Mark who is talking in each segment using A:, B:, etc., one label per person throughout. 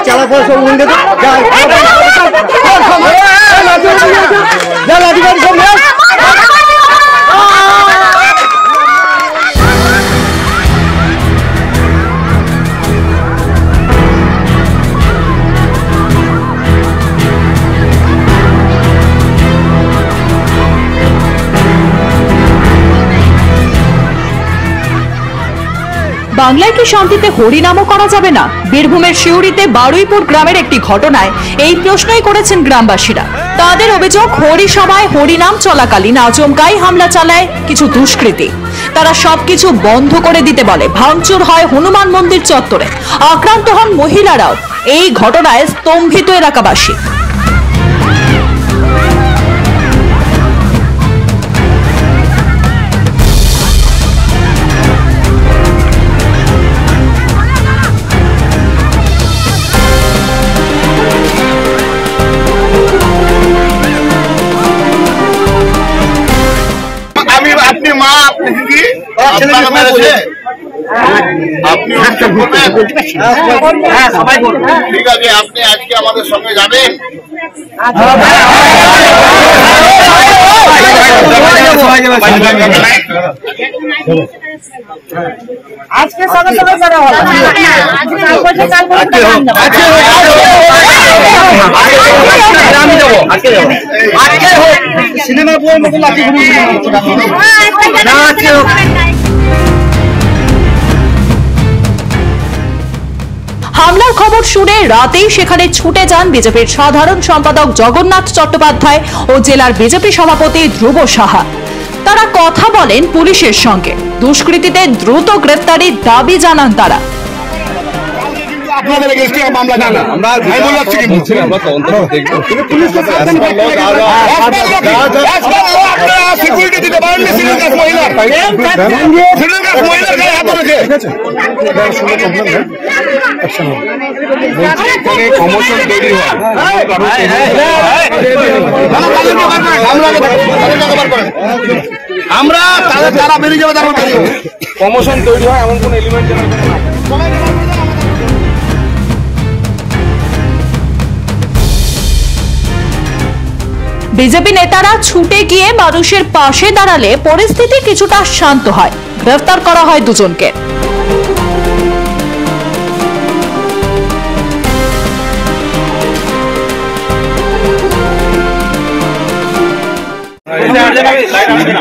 A: চালা পর সব উন্ডে
B: বাংলায় কি শান্তিতে হরিনামও করা যাবে না? বীরভূমের শিউরিতে বারুইপুর গ্রামের একটি ঘটনায় এই প্রশ্নই করেছেন গ্রামবাসীরা। তাদের অভিযোগ, হরিসভায় হরিনাম চলাকালীন আচমকাই হামলা চালায় কিছু দুষ্কৃতী। তারা সবকিছু বন্ধ করে দিতে বলে, ভাঙচুর হয় হনুমান মন্দির চত্বরে, আক্রান্ত হন মহিলারাও। এই ঘটনায় স্তম্ভিত এলাকাবাসী।
C: আপনি মা, আপনি দিদি, আপনাকে মেরেছে, আপনি ঠিক আছে, আপনি আজকে আমাদের সঙ্গে যাবেন।
D: আজকে সঙ্গে সঙ্গে করা হবে।
B: হামলার খবর শুনে রাতেই সেখানে ছুটে যান বিজেপির সাধারণ সম্পাদক জগন্নাথ চট্টোপাধ্যায় ও জেলার বিজেপি সভাপতি ধ্রুব সাহা। তারা কথা বলেন পুলিশের সঙ্গে। দুষ্কৃতীদের দ্রুত গ্রেফতারির দাবি জানান তারা।
C: আপনাদের এগেইনস্টে মামলা জানা আমরা ভাই বলে যাচ্ছি কিন্তু আমরা তদন্ত দেখব কিন্তু পুলিশ তো আপনারা সিকিউরিটি দিতে পারেন না। সিনিয়র কাস্ট মহিলা সিনিয়র কাস্ট মহিলার গায়ে হাত রেখে ঠিক আছে এটার সঙ্গে কমপ্লেন অ্যাকশন হবে। বলছি এখানে কমোশন তৈরি হয় আমরা তাদের যারা বেরিয়ে যাবে তারা কমোশন তৈরি হয় এমন কোন এলিমেন্ট যেন
B: বিজেপি নেতারা ছুটে গিয়ে মানুষের পাশে দাঁড়ালে পরিস্থিতি কিছুটা শান্ত হয়। গ্রেফতার করা হয় দুজনকে।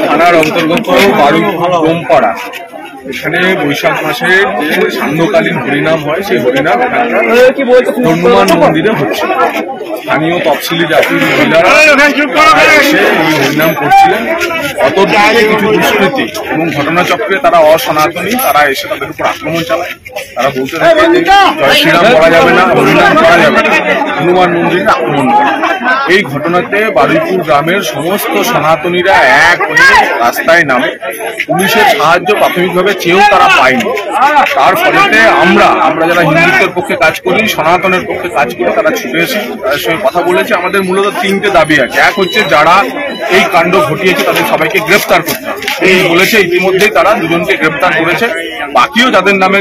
E: থানার অন্তর্গত বারুইপুর এখানে বৈশাখ মাসে যে সান্ধ্যকালীন হরিনাম হয়, সেই হরিনাম হনুমান মন্দিরে হচ্ছে। স্থানীয় তফসিলি জাতির মহিলারা এসে এই হরিনাম করছিলেন। অতর্কিতে কিছু দুষ্কৃতী এবং ঘটনাচক্রে তারা অসনাতনী, তারা এসে তাদের উপর আক্রমণ চালায়। তারা বলতে থাকে যে জয় শ্রীরাম করা যাবে না, হরিনাম করা যাবে না, হনুমান মন্দিরে আক্রমণ করে। এই ঘটনাতে বারুইপুর গ্রামের সমস্ত সনাতনীরা এক হয়ে রাস্তায় নামে। পুলিশের সাহায্য প্রাথমিকভাবে চেয়েও তারা পায়নি। তার ফলেতে আমরা যারা হিন্দুত্বের পক্ষে কাজ করি, সনাতনের পক্ষে কাজ করি, তারা ছুটে এসে তাদের সঙ্গে কথা বলেছে। আমাদের মূলত তিনটে দাবি আছে। এক হচ্ছে যারা এই কাণ্ড ঘটিয়েছে তাদের সবাইকে গ্রেফতার করতে হবে। এই বলেছে, ইতিমধ্যেই তারা দুজনকে গ্রেফতার করেছে। বাকিও যাদের নামে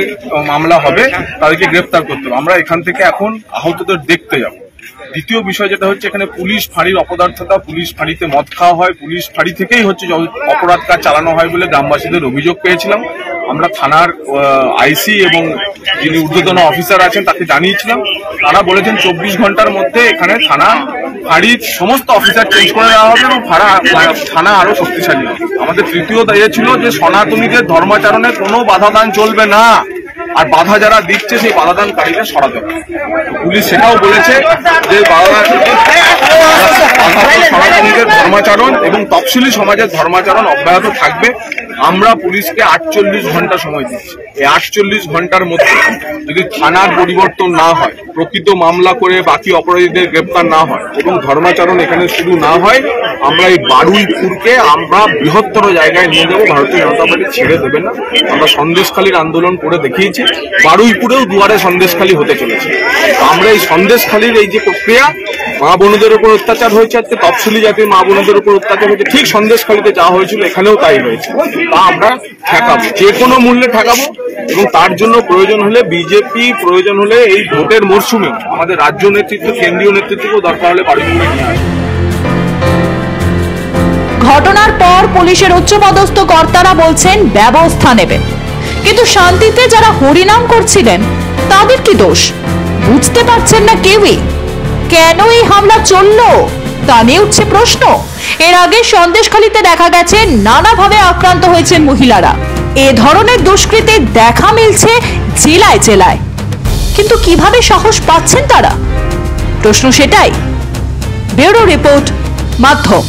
E: মামলা হবে তাদেরকে গ্রেফতার করতে হবে। আমরা এখান থেকে এখন আহতদের দেখতে যাব। দ্বিতীয় বিষয় যেটা হচ্ছে, এখানে পুলিশ ফাঁড়ির অপদার্থতা, পুলিশ ফাঁড়িতে মদ খাওয়া হয়, পুলিশ ফাঁড়ি থেকেই হচ্ছে অপরাধ কাজ চালানো হয় বলে গ্রামবাসীদের অভিযোগ পেয়েছিলাম। আমরা থানার আইসি এবং যিনি ঊর্ধ্বতন অফিসার আছেন তাকে জানিয়েছিলাম। তারা বলেছেন 24 ঘন্টার মধ্যে এখানে থানা ফাঁড়ির সমস্ত অফিসার চেঞ্জ করে দেওয়া হবে এবং থানা আরো শক্তিশালী হবে। আমাদের তৃতীয় দায়িত্ব ছিল যে সনাতনীদের ধর্মাচরণে কোনো বাধাদান চলবে না, আর বাধা যারা দিচ্ছে সেই বাধাদানকারীরা সরাতে হবে। পুলিশ সেটাও বলেছে যে সনাতনীদের ধর্মাচরণ এবং তফসিলি সমাজের ধর্মাচরণ অব্যাহত থাকবে। আমরা পুলিশকে 48 ঘন্টা সময় দিচ্ছি। এই 48 ঘন্টার মধ্যে যদি থানার পরিবর্তন না হয়, প্রকৃত মামলা করে বাকি অপরাধীদের গ্রেপ্তার না হয় এবং ধর্মাচরণ এখানে শুরু না হয়, আমরা এই বারুইপুরকে আমরা বৃহত্তর জায়গায় নিয়ে যাবো। ভারতীয় জনতা পার্টি ছেড়ে দেবে না। আমরা সন্দেশখালীর আন্দোলন করে দেখিয়েছি, বারুইপুরেও দুয়ারে সন্দেশখালী হতে চলেছে। আমরা এই সন্দেশখালীর এই যে প্রক্রিয়া, মা বোনদের উপর অত্যাচার হয়েছে, আজকে তফসিলি জাতির মা বোনদের উপর অত্যাচার হয়েছে, ঠিক সন্দেশখালীতে যা হয়েছিল এখানেও তাই হয়েছে। তা আমরা ঠেকাবো, যে কোনো মূল্যে ঠেকাবো। এবং তার জন্য প্রয়োজন হলে বিজেপি, প্রয়োজন হলে এই ভোটের মরশুমে আমাদের রাজ্য নেতৃত্ব, কেন্দ্রীয় নেতৃত্বকেও দরকার হলে বারুইপুরে নিয়ে আসবে।
B: ঘটনার পর পুলিশের উচ্চপদস্থ কর্তারা বলছেন ব্যবস্থা নেবেন, কিন্তু শান্তিতে যারা হরিনাম করছিলেন তাদের কি দোষ? বুঝতে পারছেন না কেউই। কেন এই হামলা চললো তা নিয়ে উঠছে প্রশ্ন। এর আগে সন্দেশখালীতে দেখা গেছে নানাভাবে আক্রান্ত হয়েছেন মহিলারা। এ ধরনের দুষ্কৃতির দেখা মিলছে জেলায় জেলায়, কিন্তু কিভাবে সাহস পাচ্ছেন তারা? প্রশ্ন সেটাই। ব্যুরো রিপোর্ট, মাধ্যম।